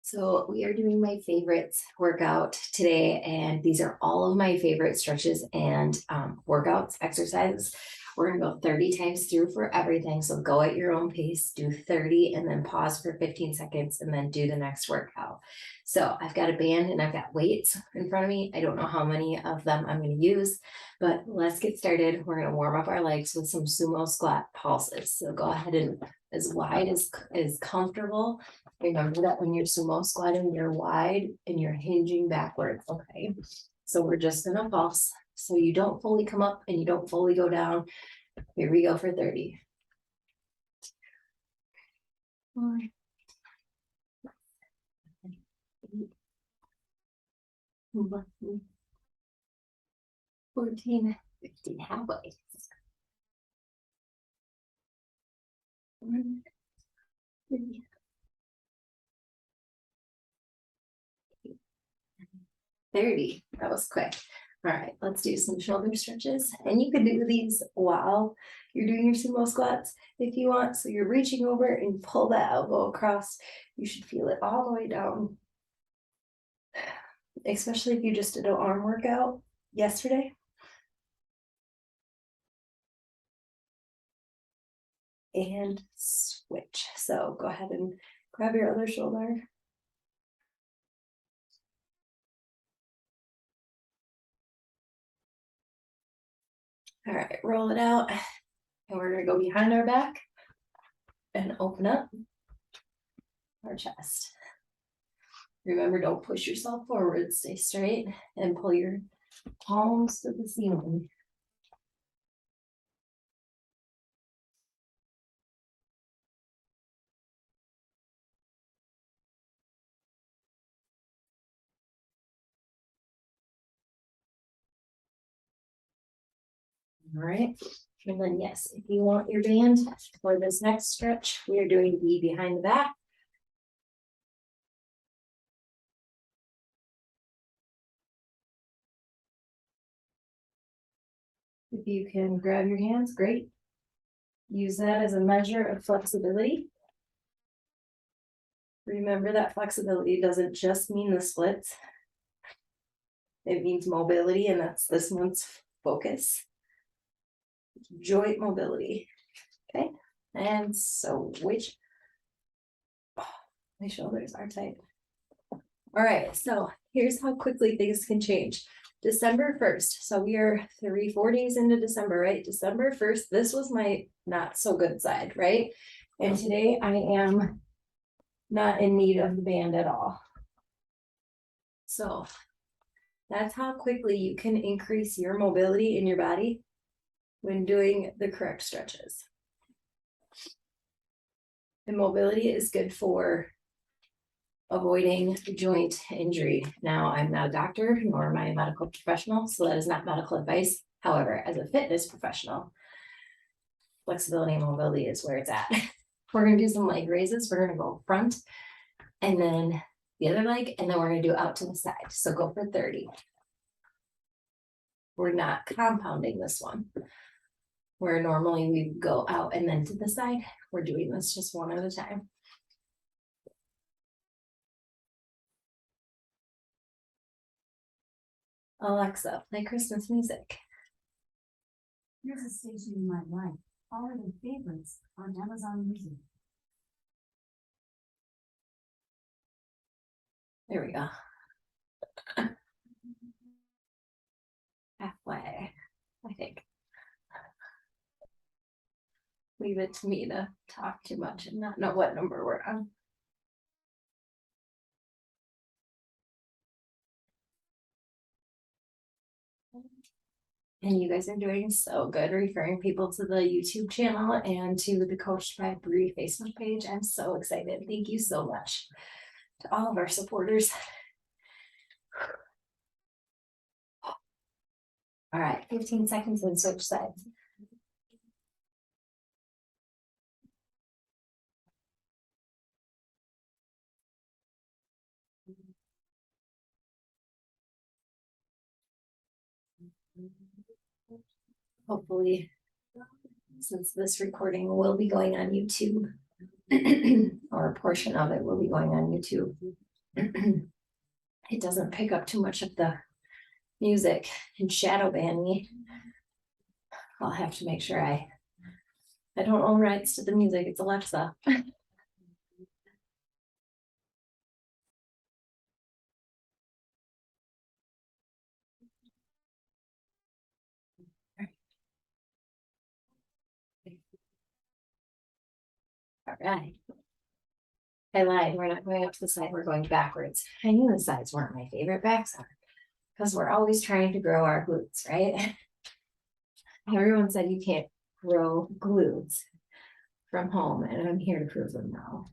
So we are doing my favorite workout today, and these are all of my favorite stretches and workouts, exercises. We're gonna go 30 times through for everything. So go at your own pace, do 30 and then pause for 15 seconds and then do the next workout. So I've got a band and I've got weights in front of me. I don't know how many of them I'm gonna use, but let's get started. We're gonna warm up our legs with some sumo squat pulses. So go ahead and as wide as comfortable. Remember that when you're sumo squatting, you're wide and you're hinging backwards, okay? So we're just gonna pulse, so you don't fully come up and you don't fully go down. Here we go for 30. 4, 8, 11, 14, 15, halfway. 1, 2, 30. That was quick. All right, let's do some shoulder stretches. And you can do these while you're doing your sumo squats if you want. So you're reaching over and pull that elbow across. You should feel it all the way down. Especially if you just did an arm workout yesterday. And switch. So go ahead and grab your other shoulder. All right, roll it out. And we're gonna go behind our back and open up our chest. Remember, don't push yourself forward, stay straight and pull your palms to the ceiling. All right, and then yes, if you want your band for this next stretch, we are doing the behind the back. If you can grab your hands, great. Use that as a measure of flexibility. Remember that flexibility doesn't just mean the splits. It means mobility, and that's this month's focus. Joint mobility. Okay, and so which my shoulders are tight. All right, so here's how quickly things can change. December 1st, so we are 4 days into December, right? December 1st, this was my not so good side, right? And today I am not in need of the band at all. So that's how quickly you can increase your mobility in your body when doing the correct stretches. And mobility is good for avoiding joint injury. Now, I'm not a doctor nor am I a medical professional, so that is not medical advice. However, as a fitness professional, flexibility and mobility is where it's at. We're gonna do some leg raises. We're gonna go front and then the other leg, and then we're gonna do out to the side. So go for 30. We're not compounding this one. Where normally we go out and then to the side, we're doing this just one at a time. Alexa, play Christmas music. Here's a station you might like. Holiday favorites on Amazon Music. There we go. Halfway, I think. Leave it to me to talk too much and not know what number we're on. And you guys are doing so good referring people to the YouTube channel and to the Coached by Bree Facebook page. I'm so excited. Thank you so much to all of our supporters. All right, 15 seconds and switch sides. Hopefully, since this recording will be going on YouTube, or a portion of it will be going on YouTube, It doesn't pick up too much of the music and shadow ban me. I'll have to make sure I don't own rights to the music. It's Alexa. All right. I lied. We're not going up to the side. We're going backwards. I knew the sides weren't my favorite. Backs are, because we're always trying to grow our glutes, right? Everyone said you can't grow glutes from home, and I'm here to prove them now.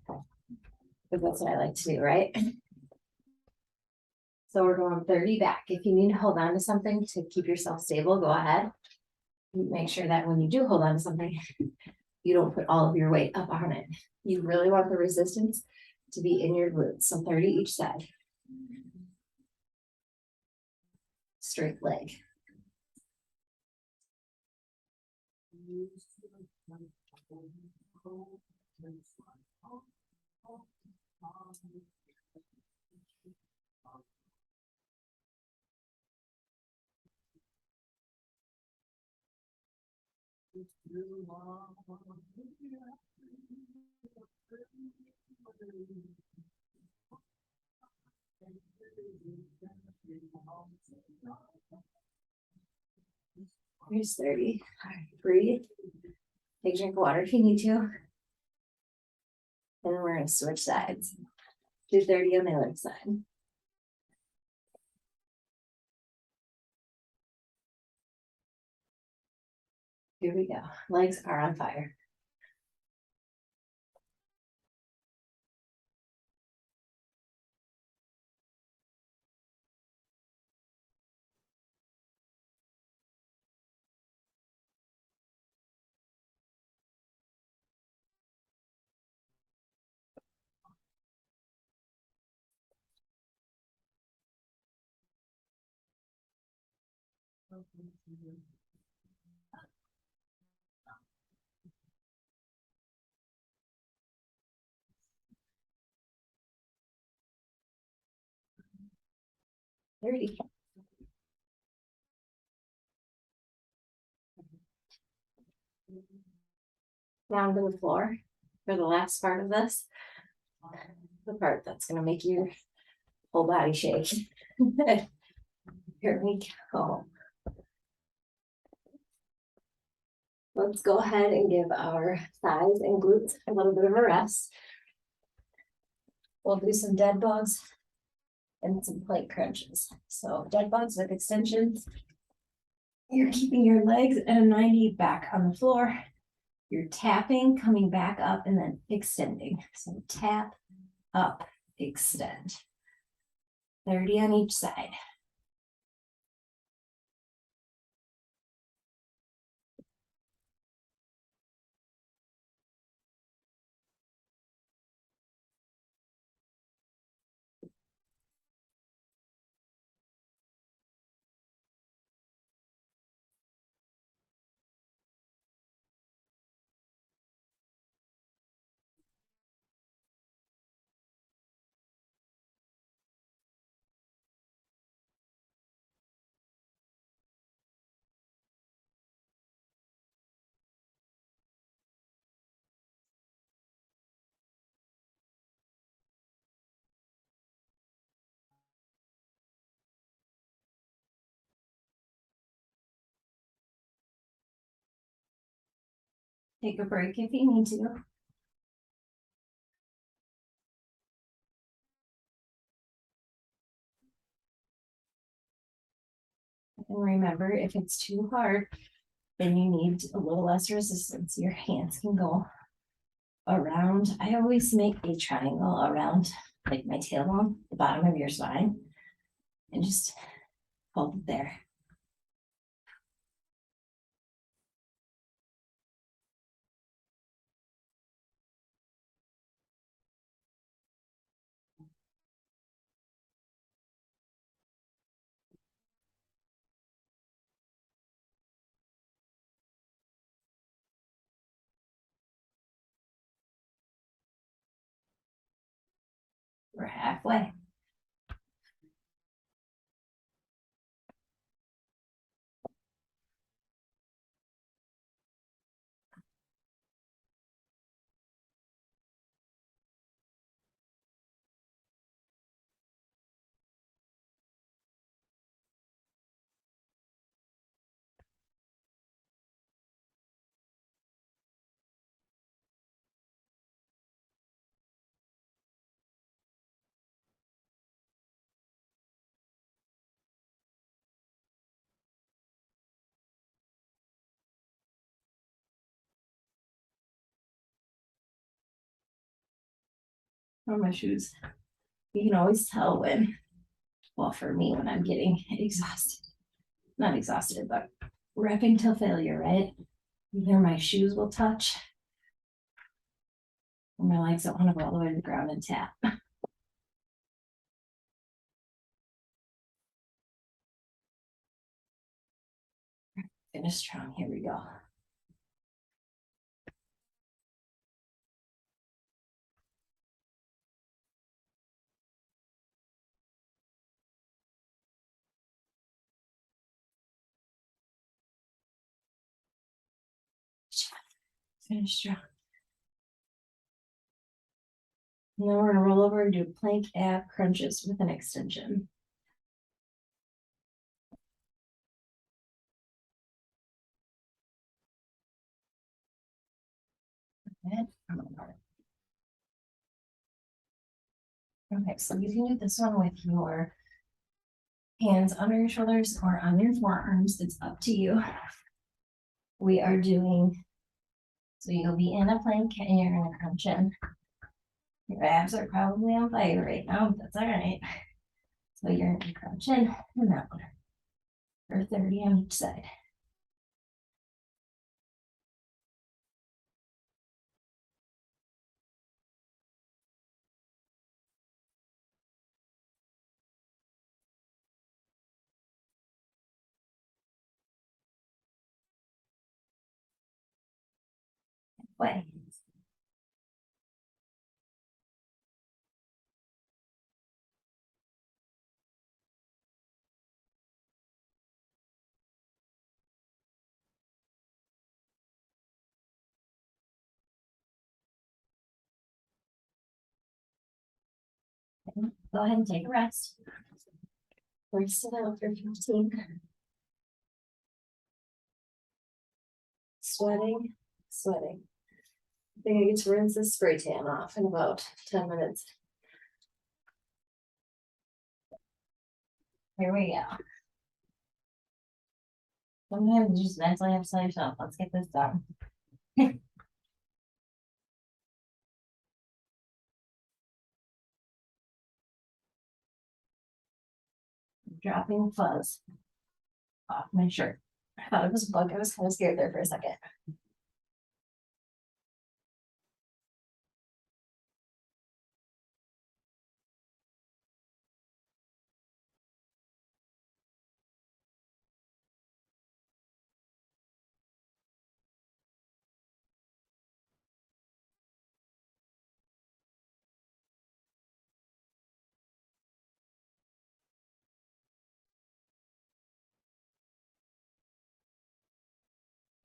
Because that's what I like to do, right? So we're going 30 back. If you need to hold on to something to keep yourself stable, go ahead. Make sure that when you do hold on to something, you don't put all of your weight up on it. You really want the resistance to be in your glutes. So 30 each side. Straight leg. Here's 30. All right, breathe. Take a drink of water if you need to. And then we're going to switch sides. Do 30 on the other side. Here we go. Legs are on fire. Thirty. Down to the floor for the last part of this. The part that's going to make your whole body shake. Here we go. Let's go ahead and give our thighs and glutes a little bit of a rest. We'll do some dead bugs and some plank crunches. So dead bugs with extensions. You're keeping your legs at a 90 back on the floor. You're tapping, coming back up, and then extending. So tap, up, extend. 30 on each side. Take a break if you need to. And remember, if it's too hard, then you need a little less resistance. Your hands can go around. I always make a triangle around like my tailbone, the bottom of your spine, and just hold it there. We're halfway. on my shoes. You can always tell when, well, for me, when I'm getting exhausted, not exhausted, but repping till failure, right? Either my shoes will touch or my legs don't want to go all the way to the ground and tap. Finish strong. Here we go. Finish strong. And then we're gonna roll over and do plank ab crunches with an extension. Okay, so you can do this one with your hands under your shoulders or on your forearms. It's up to you. We are doing, so you'll be in a plank and you're gonna crunch in. Your abs are probably on fire right now, but that's all right. So you're gonna crunch in and out for 30 on each side. Way. Go ahead and take a rest. Rest it out for 15. Sweating, sweating. I think I get to rinse this spray tan off in about 10 minutes. Here we go. Sometimes you just mentally have to tell yourself, let's get this done. Dropping fuzz off my shirt. I thought it was a bug. I was kind of scared there for a second.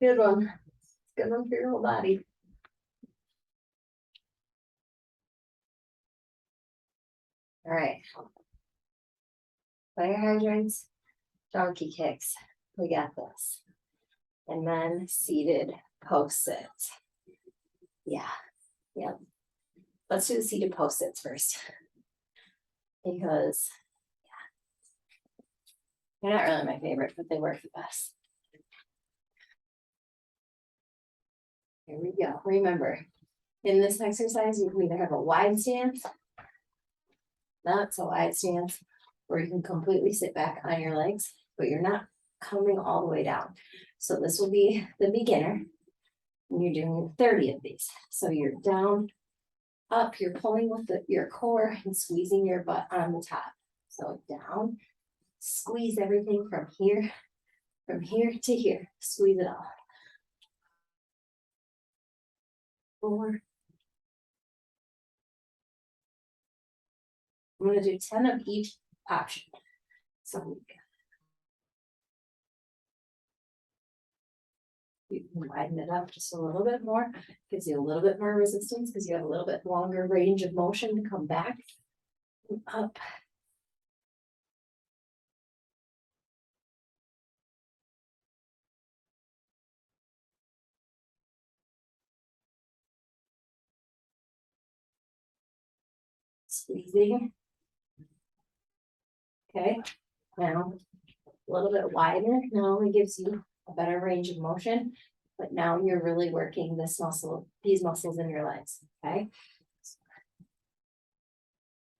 Good one. Good one for your whole body. All right. Fire hydrants, donkey kicks. We got this. And then seated post-its. Yeah. Yep. Let's do the seated post-its first. Because they're not really my favorite, but they work the best. Here we go. Remember, in this exercise, you can either have a wide stance, not so wide stance, or you can completely sit back on your legs, but you're not coming all the way down. So this will be the beginner. And you're doing 30 of these. So you're down, up, you're pulling with your core and squeezing your butt on the top. So down, squeeze everything from here to here. Squeeze it all. 4. I'm going to do 10 of each option. So you can widen it up just a little bit more. Gives you a little bit more resistance because you have a little bit longer range of motion to come back and up. Squeezing. Okay, now a little bit wider. Not only gives you a better range of motion, but now you're really working this muscle, these muscles in your legs. Okay.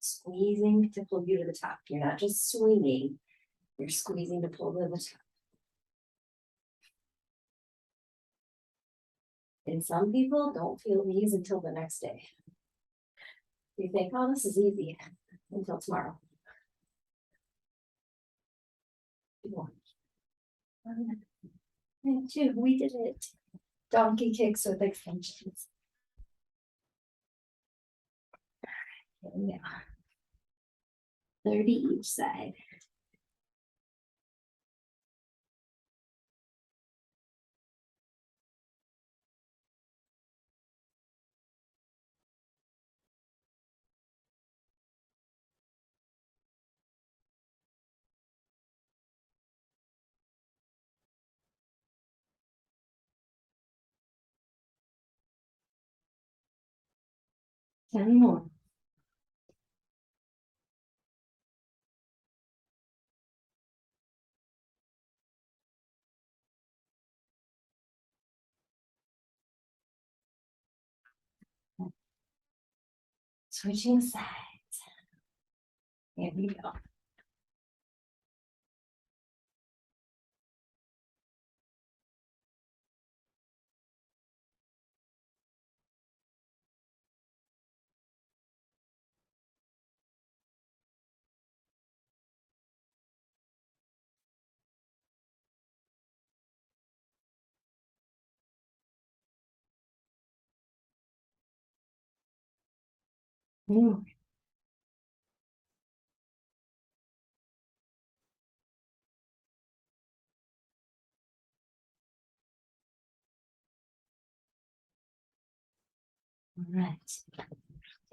squeezing to pull you to the top. You're not just swinging, you're squeezing to pull to the top. And some people don't feel these until the next day. You think, oh, this is easy until tomorrow. One. And two, we did it. Donkey kicks with extensions. Yeah. 30 each side. Ten more. Switching sides. Here we go. More. All right.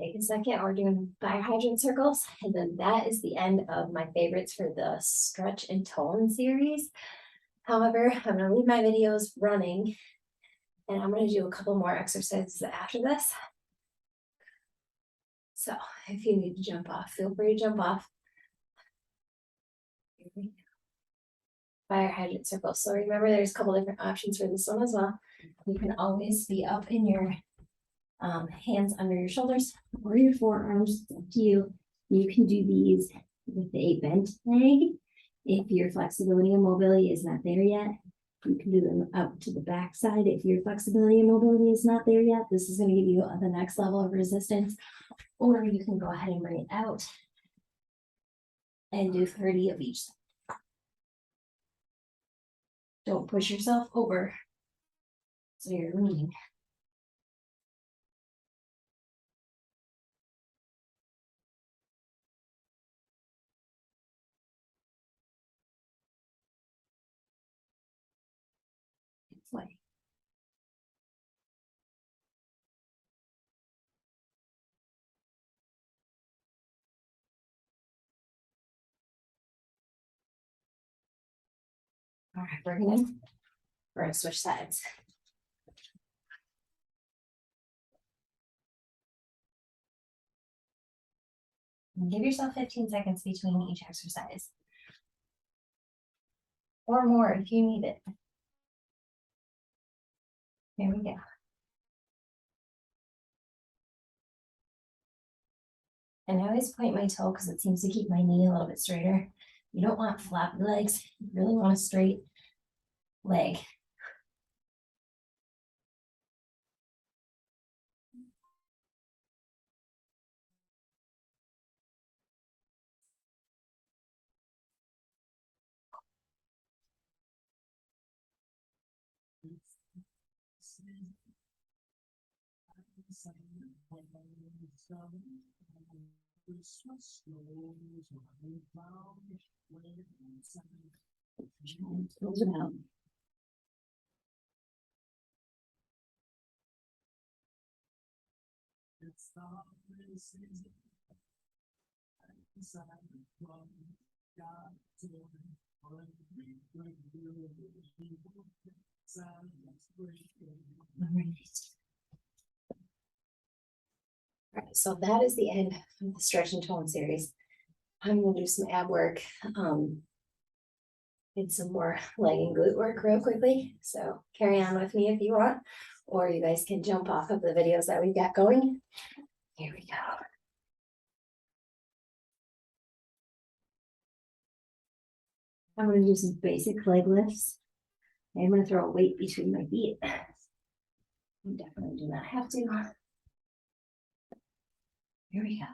Take a second. We're doing fire hydrant circles, and then that is the end of my favorites for the stretch and tone series. However, I'm gonna leave my videos running, and I'm gonna do a couple more exercises after this. So if you need to jump off, feel free to jump off. Here we go. Fire hydrant circle. So remember, there's a couple different options for this one as well. You can always be up in your hands under your shoulders or your forearms. It's up to you. You can do these with a bent leg. If your flexibility and mobility is not there yet, you can do them out to the back side. If your flexibility and mobility is not there yet, this is going to give you the next level of resistance. Or you can go ahead and bring it out and do 30 of each. Don't push yourself over so you're leaning. It's like all right, we're gonna switch sides. And give yourself 15 seconds between each exercise. Or more if you need it. Here we go. And I always point my toe because it seems to keep my knee a little bit straighter. You don't want floppy legs. You really want a straight leg. Close it out. All right, so that is the end of the stretch and tone series. I'm gonna do some ab work, and some more leg and glute work real quickly. So carry on with me if you want, or you guys can jump off of the videos that we've got going. Here we go. I'm gonna do some basic leg lifts. I'm gonna throw a weight between my feet. You definitely do not have to. Here we go.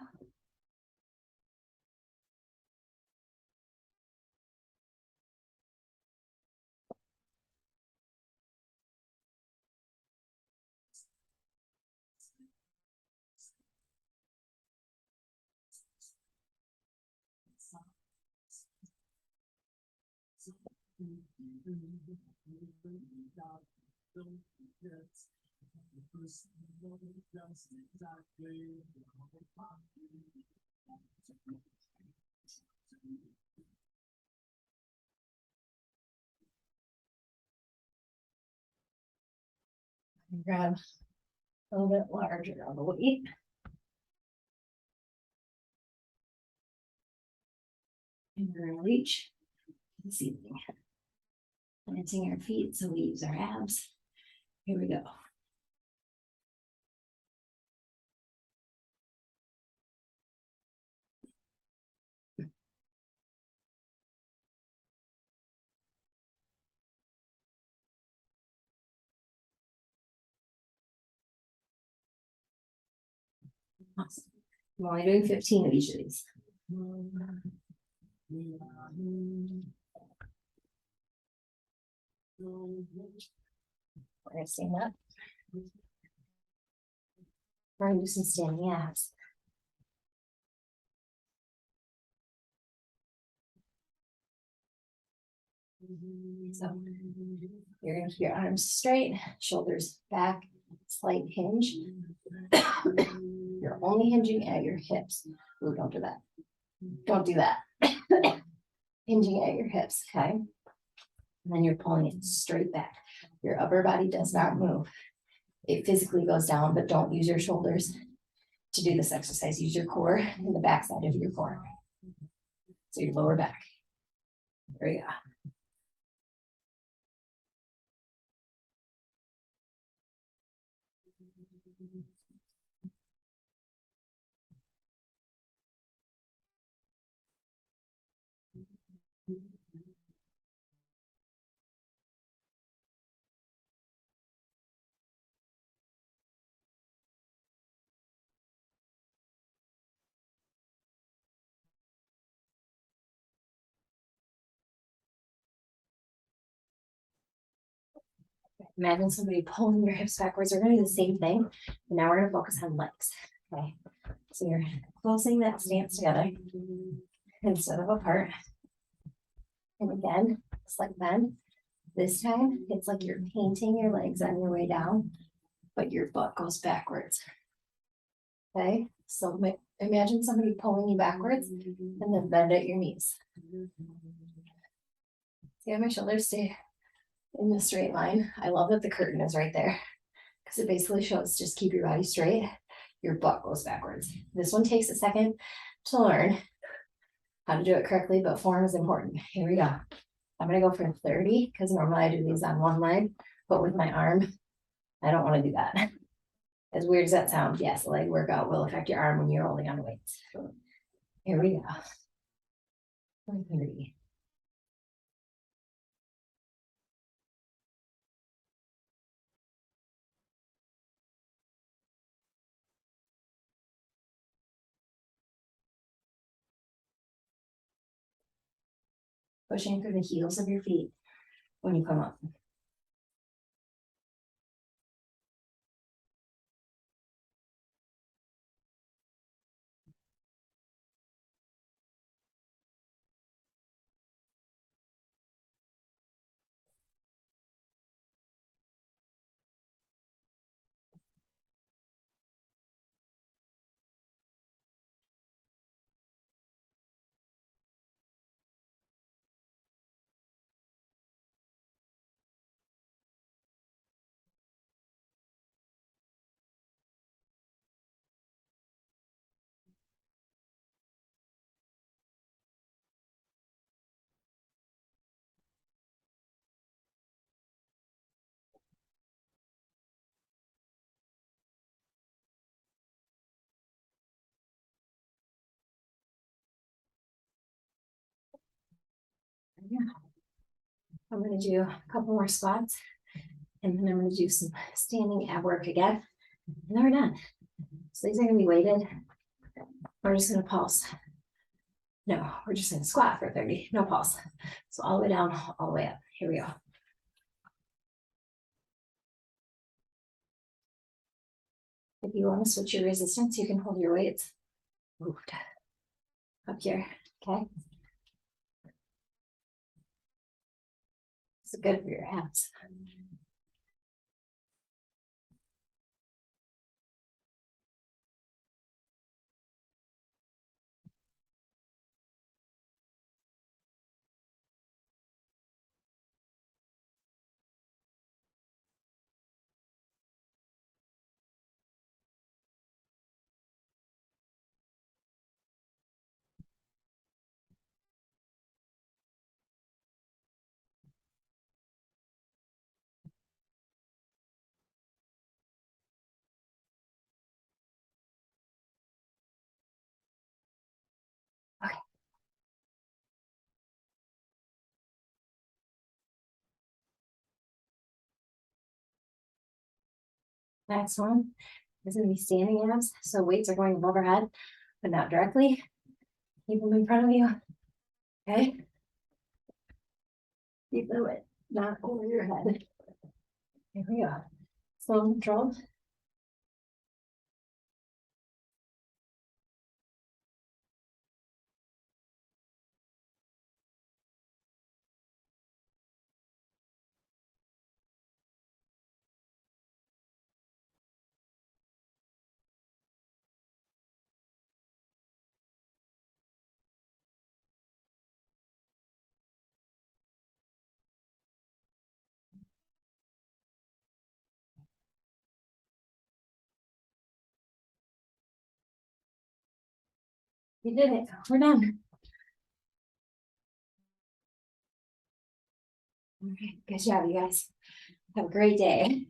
Grab a little bit larger of the weight. And we're gonna reach the ceiling. Planting our feet so we use our abs. Here we go. Awesome. I'm only doing 15 of each of these. We're gonna stand up. We're gonna do some standing abs. So you're gonna keep your arms straight, shoulders back, slight hinge. You're only hinging at your hips. Ooh, don't do that. Don't do that. Hinging at your hips, okay? And then you're pulling it straight back. Your upper body does not move. It physically goes down, but don't use your shoulders to do this exercise. Use your core and the back side of your core. So your lower back. There you go. Imagine somebody pulling your hips backwards. We're gonna do the same thing, but now we're gonna focus on legs. Okay. So you're closing that stance together instead of apart. And again, slight bend. This time, it's like you're painting your legs on your way down, but your butt goes backwards. Okay, so imagine somebody pulling you backwards and then bend at your knees. See how my shoulders stay in the straight line? I love that the curtain is right there because it basically shows just keep your body straight, your butt goes backwards. This one takes a second to learn how to do it correctly, but form is important. Here we go. I'm gonna go for 30 because normally I do these on one leg, but with my arm, I don't want to do that. As weird as that sounds, yes, a leg workout will affect your arm when you're holding on to weights. Here we go. 30. Pushing through the heels of your feet when you come up. Yeah. I'm gonna do a couple more squats. And then I'm gonna do some standing ab work again. And then we're done. So these are gonna be weighted. We're just gonna pulse. No, we're just gonna squat for 30, no pulse. So all the way down, all the way up. Here we go. If you want to switch your resistance, you can hold your weights moved up here, okay? It's good for your abs. Okay. Next one is gonna be standing abs. So weights are going above our head, but not directly. Keep them in front of you, okay? Keep the weight not over your head. Here we go. Slow and controlled. You did it. We're done. Okay, good job, you guys. Have a great day.